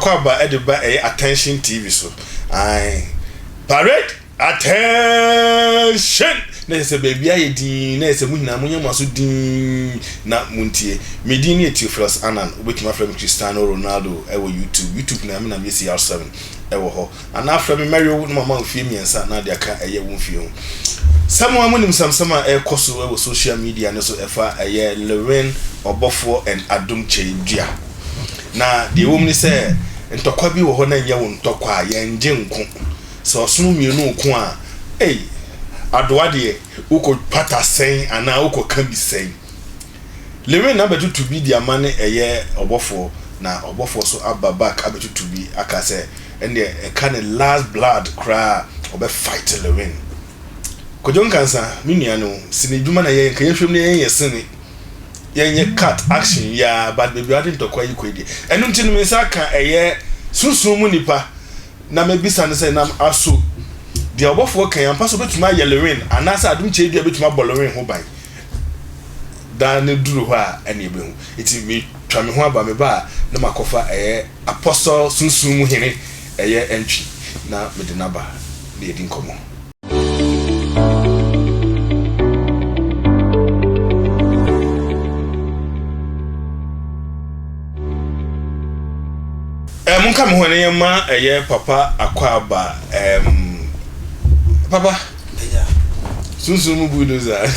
Akwaba ediba attention TV so. Aye. Parade attention. Na se baby aye din na se muhina munyama so din na muntie. Me din ne Theophilus Anan obetima from Cristiano Ronaldo ewo YouTube na me na me CR7 ewo ho. Ana from Mario no mama ofie miensa na de aka eye wo fie ho. Someone munim samsama koso ewo social media no so efa eye Lilwin Obofour and Adum Chedua. Na de wo mni se ntokwa bi wo ho na nya wo ntokwa ye nje nko. So sunu mienu nko a adoade uko pata sen ana uko kambi sen. Lilwin na betu to be the amane eye Obofour na Obofour so abba back abetu to be aka se and the kind last blood cry obe fight Lilwin. Kojon kansa miniano sineduma na ye kan yehwem na ye sene ye cut action ya but baby adin to kwa yikwedi enu ntinu me saka eye sunsun mu nipa na me bisa ne say nam aso de Obofour kan yampa so betuma ye Lilwin anasa Adum Chedua betuma Lilwin ho ban da ne duru ho a ene be hu iti me twa me ho aba me ba na makofa eye apostle sunsun mu hene eye Antwi na me de naba na yedin komo. Munka me hone yema eye papa Akwaba papa yeah sunsun mu bulldozer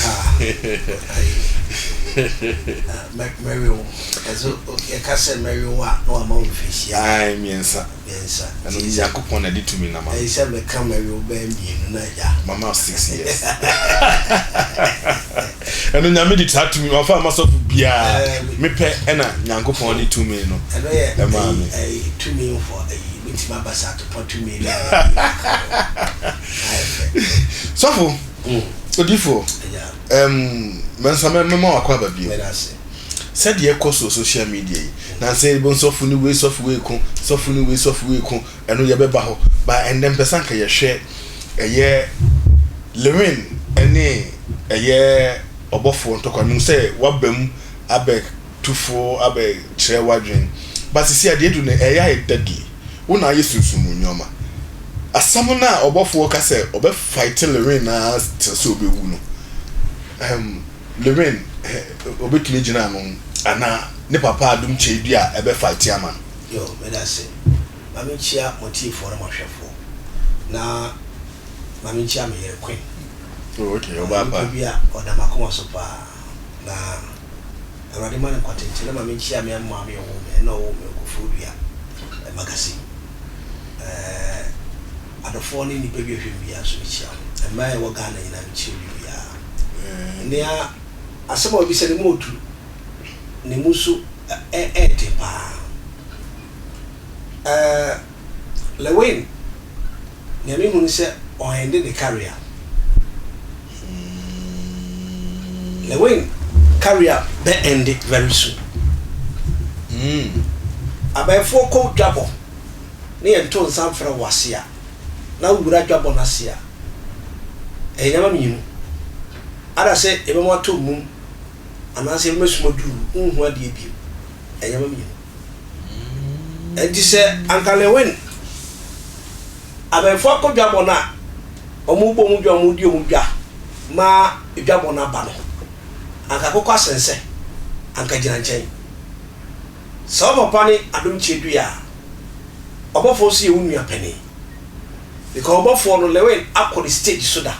Mario aso okay kase Mario wa no ama ofisi ai miensa anu Yakupon na dit to me na ma I say me come Mario ba mienu na ja mama 6 years anu nyame dit to me ofa maso bia me pe na Yakupon dit to me no anu ye to me for with my basa to put to me sofo odifo mansama mema Akwaba bio said ye koso social media na say bon sofu ni we ko enu ye beba ho ba endem person ka ye hwe eye Lilwin ene eye Obofour ntokwa nu say wabam abe tufo abe kire wadwen but see ade du ne eye deadly una yesunsun nyoma asamo na Obofour ka say obe fight Lilwin na so obewu no Lilwin obetumi gina no ana ne papa Adum Chedua ebe fight aman yo me da say mami chia motif na mahwefo na mami chia me yere queen okay obaba bia oda makoma so pa na awade man kwatenti na mami chia me amma me wo me na wo me Obofour bia magazine adofo ni nipa bi hwem bia so chia e mai wo Ghana ina chia bia nea asema obi se ne motu ne musu te pa Lilwin ne me hunu se o ende the career Lilwin career be end very soon abefo ko dwabo ne ento nsam fra wase a na wura dwabo na se a enyama minu ada se ebe mo to mum anase ebe mesuma duru unhu ade bi enyama minu enti se anka Lilwin abefo ko dwabo na omu bo mu dwa mu di omu dwa ma dwabo na ba no anka kokko asense anka gina nchen so papa ni Adum Chedua Obofour si ewunu apani because Obofour no Lilwin akọ stage so da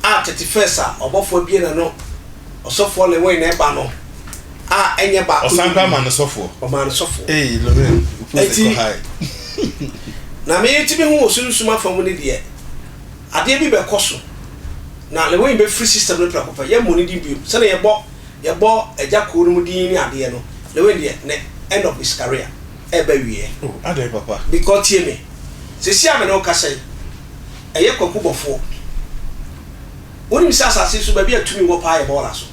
a 31st Obofour bie na no osofo Lilwin na eba no a enye ba osanka man sofo o man sofo Lilwin eti na me ti bi hu osunsuma famu ne de ade bi be koso na Lilwin be free system no pra kofa ye money di bi se na ye bo eja ko no mu din ni ade no Lilwin de ne end of his career eba wie ade papa because tie me se sia me no ka say eye kwaku bofo oni mi sasa se so ba bi atumi wo pa ye bola so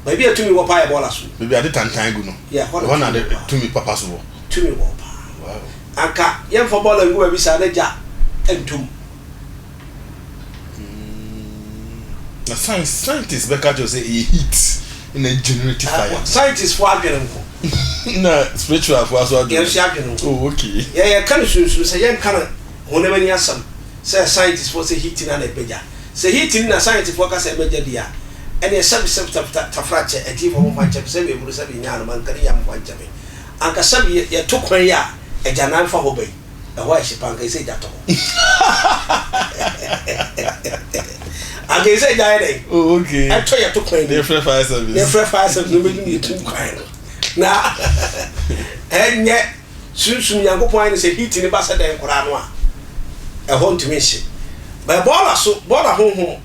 ba bi atumi wo pa ye bola so baby ade tantan gu no yeah ho na de tumi papa so tumi wo pa wow anka ye fo bola ngu ba bi sa na ja entum na scientists be catch say he hit in a generative fire. Scientists for adwene nko. Na spiritual for aso adwene. Yes, adwene nko. Oh, okay. Yeah, kan sunsun say yen kan honamani asam. Say scientists for say heating na ebeja. Say heating na scientists for ka say ebeja dia. Ene sabi tafrache eti for mo kwanche say be buru sabi nya no man kan ya mo kwanche me. Anka sabi ye to kwan ya eja nan fa ho bai. E ho ahye pan ka say ja to. Anka say ja ere. Oh, okay. I try to kwan. The fire service. The fire service no be ni tu kwan. Na enye sunsun yankopon ani say heat ni ba sa den kora no a e ho ntimi hye ba bola honhom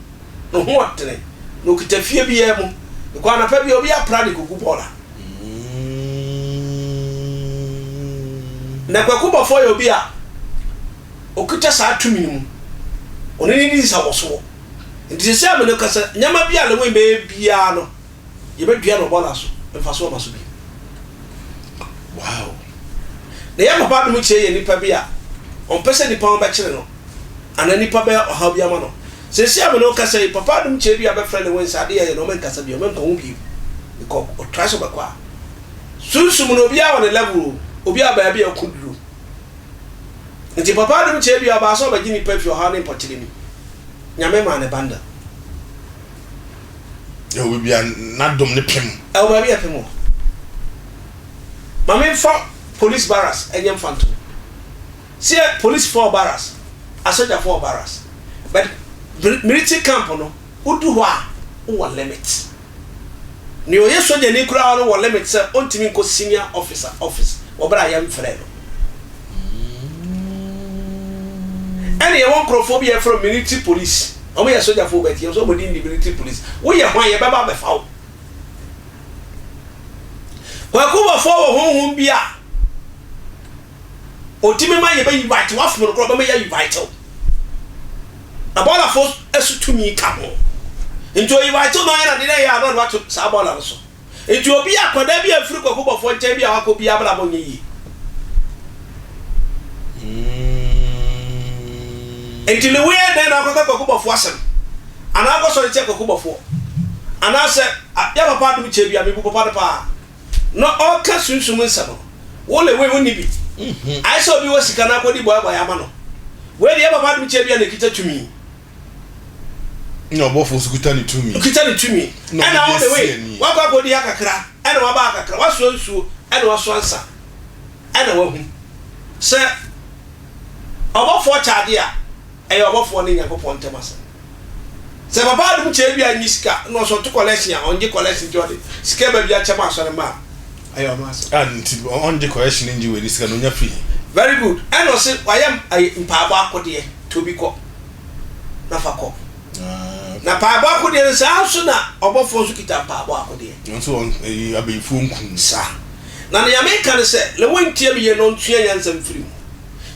no ho otene no kitafie bi ya mu ko ana pa bi obi apra de kuku bola na kwaku bofo yo bi a okita sa atumi mu onini ni sa woso nti se amene kasa nyama bi a le wen be bia no ye be dua no bola so mfa so ma so bi. Wow. Na ya papa dum che ye nipa bi a on pese nipa on ba kire no ana nipa be oha bi ama no se se am no kasa papa dum che bi a be friend wen sa de ye no men kasa bi o men ka hu bi ko o try so ba kwa sunsum no bi a won level obi a ba bi a kuduru nti papa dum che bi a ba so ba gini pa fi oha ne potire ni nyame ma ne banda Yo we be na dom ne pem. E o ba bi a pem o Mame for police barracks enyem fanto. See police 4 barracks, a soldier 4 barracks. But military camp no, udu ho a wo limit. Ni oye soldier ni kura no wo limit say ontimi ko senior officer office. Obra yam frɛ no. Any one crophobia from military police. Omo ye soldier for bet, ye so body in the military police. Wo ye hwan ye baba be fa wo. Kwakuba for honhom bia otime ma ye ba invite wafo no kro ba ya invite abola fo esutumi ka ho nto invite no ya na de ya no wato sa abola no so nti obi akoda bia afiri kwakuba fo nche bia wako bia bla bo nyi nti le we den akoko kwakuba fo asem ana akoso le che kwakuba fo ana se ya papa dum che bia me bu papa pa no all can sunsun nsamo wo le we woni bi I saw bi wasika na akodi boy boy ama no we de papa dum che bia na kita tumi no Obofour sukuta ni tumi ana wo le we wa kwa akodi akakra ana wa ba akakra wa so nsu ana wa so ansa ana wa hu se Obofour chade a e Obofour ne Nyankopon temasa se papa dum che bia nyisika no so to collection a onje collection jode sika ba bia chema so ne ma ayo mas and on the correction inji we this can onya free. Very good. And also wayam mpaabo akode to bi ko na fa ko na paabo akode sa so na Obofour so kita paabo akode nso on abefu nkun sa na ya me kan se le wontie bi ye no ntua yansam firi mu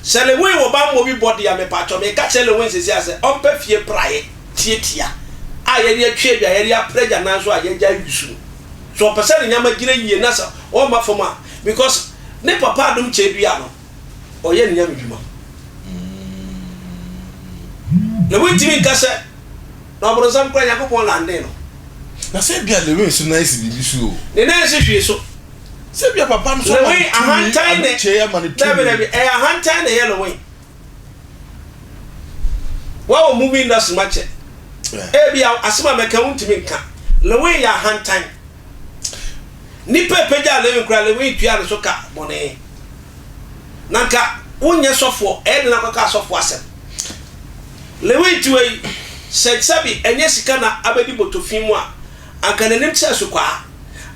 se le we wo ba mo bi body ya me pacho me ka se le won sesi ase on pa fie praye tietia a ye de atwe bia ye de apreja nan so a ye ja yusu so person nyama gina yie na sa o ma foma because ne papa dum che bia no o ye nyama dwuma le wonti ka se na bro sam kwa Yakopon lande no na se bia le we so nice bibi so ne na se hwe so se bia papa no so le we ahantan ne che ya man tu e ahantan ne ye le we wa o movie industry match e bia asema meka wontimi nka le we ya ahantan ni pepeja le we kra le we tua ne so ka bone nanka wonye sofo e na ka sofo asem le we tuai seksabi enye sika na abedi botofin mu a anka nanim tse so kwa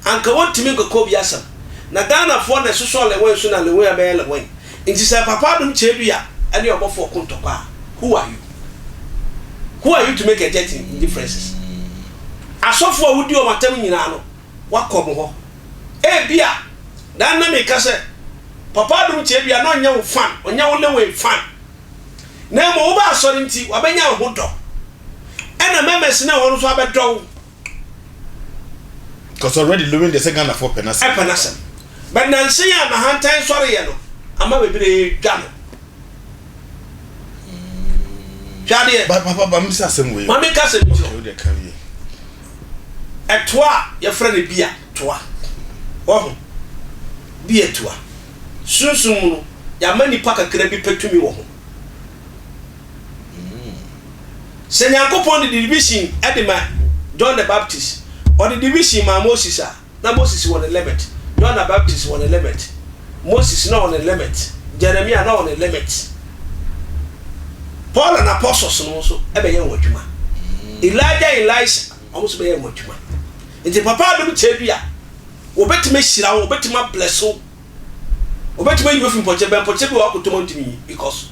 anka wontimi nkoko bi asem na Ghana for na so le we so na le we abeye le we nti se papa dum che bia ene Obofour kontokwa who are you to make a differences asofo wudi o matam nyina no wakom ho e bia dan na me ka se papa dum che bia no nya wo fan onya wo le we fan na mo wo ba asori nti wabenya ho do ena members na won so abedo because already Lilwin the second for penasa but nansi ya na hantan sori ye no ama bebere dwa no but papa ba misa sem we mami ka se mi o de carry Etwa your friend bia toa. Oh, bia toa. Sunsun ya mani paka kra bi petumi wo ho. Se Nyankopon the division edema John the Baptist or the division ma Moses na Moses won the limit. John the Baptist won the limit. Moses no on the limit. Jeremiah no on the limit. Paul and apostles no so ebe ye wodwuma. Elijah Elisha almost be ye wodwuma. Nti papa dum chedua obetima hira wo obetima bless wo obetima yiwe fim poche ben poche bi wa kotomo ntimi because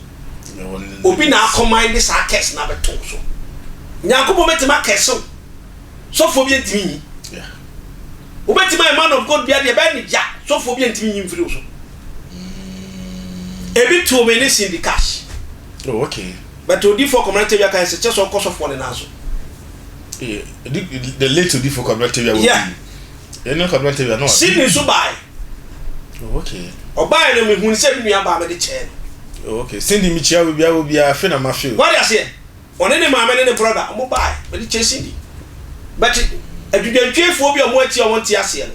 obi na command this curse na beto so Nyankopon betima curse so for bi ntimi yeah obetima a man of God bia de be ni ja so for bi ntimi nyimfiri so ebi to me ni sindi cash. Oh, okay. But to D4 community we can say just on cost of one na so. Yeah, the late to D4 community we yeah. You know community we no. Sydney so buy. Oh, okay. O buy no me hu say me aba me de chair. Oh, okay. Cindy Michia will be a friend of my field. What you say? On any mama and brother, mo buy, but the chair Cindy. But if you don't care for be o mo ati o want ase no.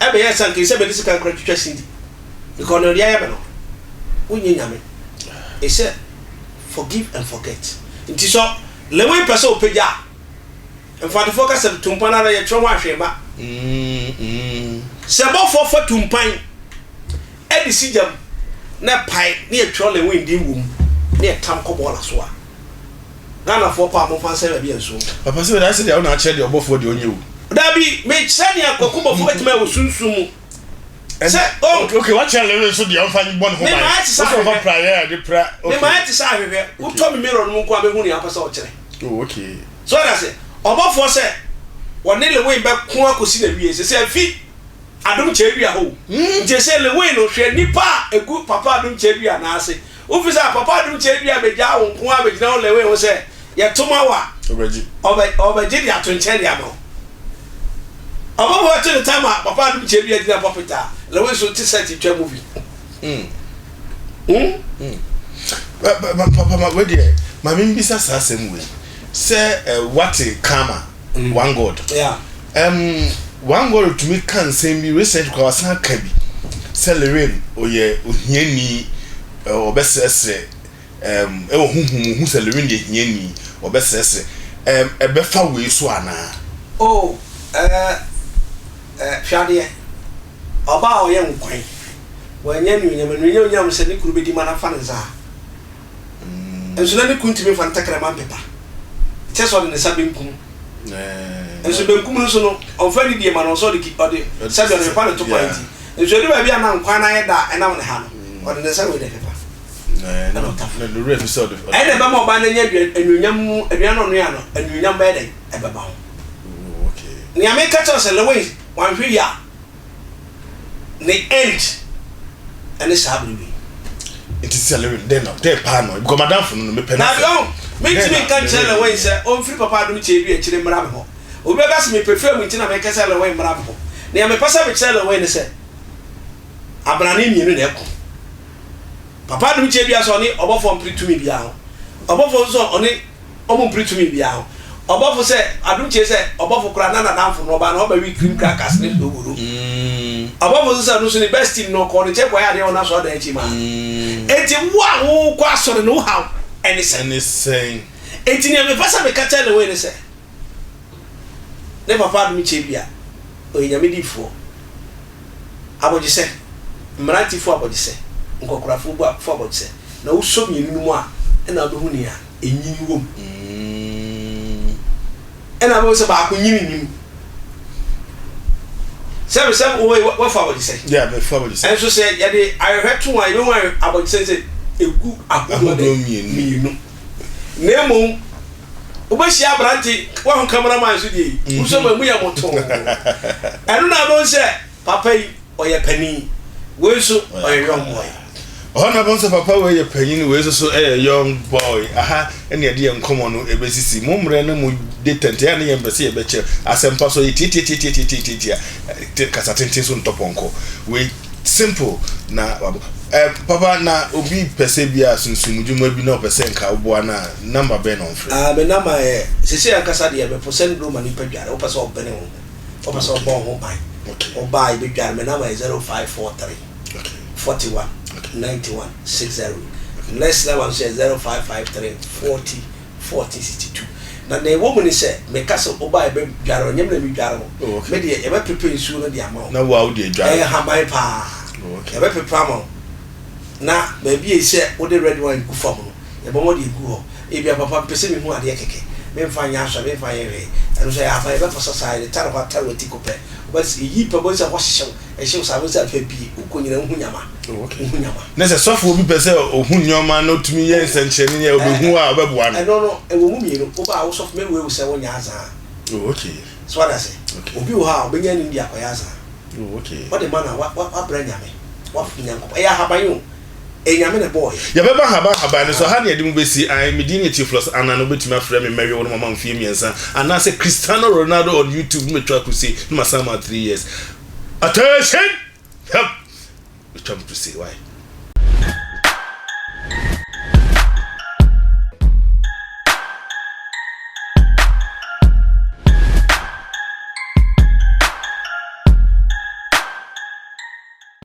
E be yes anke say be this can credit chair Cindy. Because no dia ya be no. Unyi nyame. He said forgive and forget. Nti so lewe person opeja. En fa de focus of tumpan na ye tro ahwe ba. Se bo for tumpan e di sijam na pai na ye tro lewe ndi wom na ye tam kobo la so a. Na for pa mo fan say ba enso. Papa say that say dey na che dey Obofour dey onye wo. Da bi me sani akoko for etima wo sunsumu. Say okay what tell you so dey on fan born home. So for prayer dey pray. Me ma ti sa hwehwe. Wo to me mirror no nko abehu ne apasa o kire. Oh okay. So that say Obofour say won le wey be ko akosi na wie say fi adum chedua ho. Je say le wey no hwe nipa egu papa adum chedua na ase. Ofisa papa adum chedua be ja won ko abegina o le wey wo say ye toma wa. Obeji dia to nche dia mo. Obofour to the time papa adum chedua dia popita. Le wey so ti set twa movie. Papa we dey ma me bisa sa asem we. Say what a karma one God. Yeah. One God to me can say me recent kwa san ka bi. Say Lilwin oye ohiani obesese e wo huhu say Lilwin ye hiani obesese e be fa we so ana. Oh Hwade oba oye nkwan. Wanya nyam se ni kuru be di mana fa nza. Enso na ni kuntimi fa ntakra man pepa. Cheso de sabe nkum. Enso be nkum no so no onfa ni die ma no so de sabe de pa no to point. Enso de ba bia na nkwan na ye da enam ne ha no. Ode de sabe de pepa. Na the real episode. E de ba mo ba na nya anunyam aduano no ya no anunyam ba de e ba ba ho. Okay. Ni ameka cho se lewe wan hwe ya. The end and it's happening. It is Lilwin then dey pa no because madam for no me pen. Na yo me timi kan tell away say on free papa dum che bi e kire mra me ho. Obi ga se me prefer me tina me ka tell away mra me ho. Na me pasa me tell away ne say abrane mienu na eko. Papa dum che bi aso ni Obofour mpri tumi bia ho. Obofour so oni omo mpri tumi bia ho. Obofour say adum che say Obofour kra na damfo no ba na oba wi cream crackers ne do wuru. Obofour say no so ni best team no ko ni che boy ade ona so da echi ma. Enti wo kwa asore no how anything. Enti ni me pasa me ka tell away ne say. Ne papa dum che bia. O nyame difo. Aboji say mranti fo aboji say. Nkokora fo aboji say. Na wo so mi nunu mu a na do hu ni a enyin wom. Ena bo se ba ko nyini. Seven what for aboji say? Yeah, me for aboji say. And so say ya de I heard to one don't worry aboji say egu akodo mienu. Nemo obashi abranti wa hon cameraman so dey. Uso ba mu ya moto. Enu na bo say papa yi oye pani. We so oye young boy. na bonso papa we ye panyin we so young boy aha ene de enkomo no ebesisi momre na mu detent ya ne ye mbese ye beche asempa so titi kasa tenti so ntoponko we simple na papa na obi pese bia sunsumudwuma bi na pese nka oboa na number ben on free me number sese akasa de me percent do mani padware o pese obene ho o pese obon ho ban o buy be dware me number 0543 41 91 60 next level say 0553 40 4062 na na wo muni se me kasa o buy be dware nyem na mi dware ho me de e be prepare nsu no de ama na wa wo de dware ha ban pa e be prepare ama na baby e se wo de red wine ku fam no e bo mo de gu ho e bia papa pese mi hu ade keke me mfa nya so me mfa ye we eno so ya fa e be for society tar kwa tar wati ko pe but yi pa bo se ho hyew e hyew sa bo se afa bi ukonyina hu nyama hu nyama na se sofo obi pese ohun nyoma no tumi ye nsencheni ye obehu a obebuwa no no e wo mu mi no oba wo sofo me we se wo nya aza okay so what I say obi wo ha obenya ni dia kwa aza okay what the man wa bra nyame wa fu nyanko ya haban enyame ne boy ya beba haba ne so ha ne edim besi I medini Tvgh ana no betuma frɛ me Mary won mama mfie miensa ana se Cristiano Ronaldo on YouTube me try to say no masama 3 years attention yep we try to say why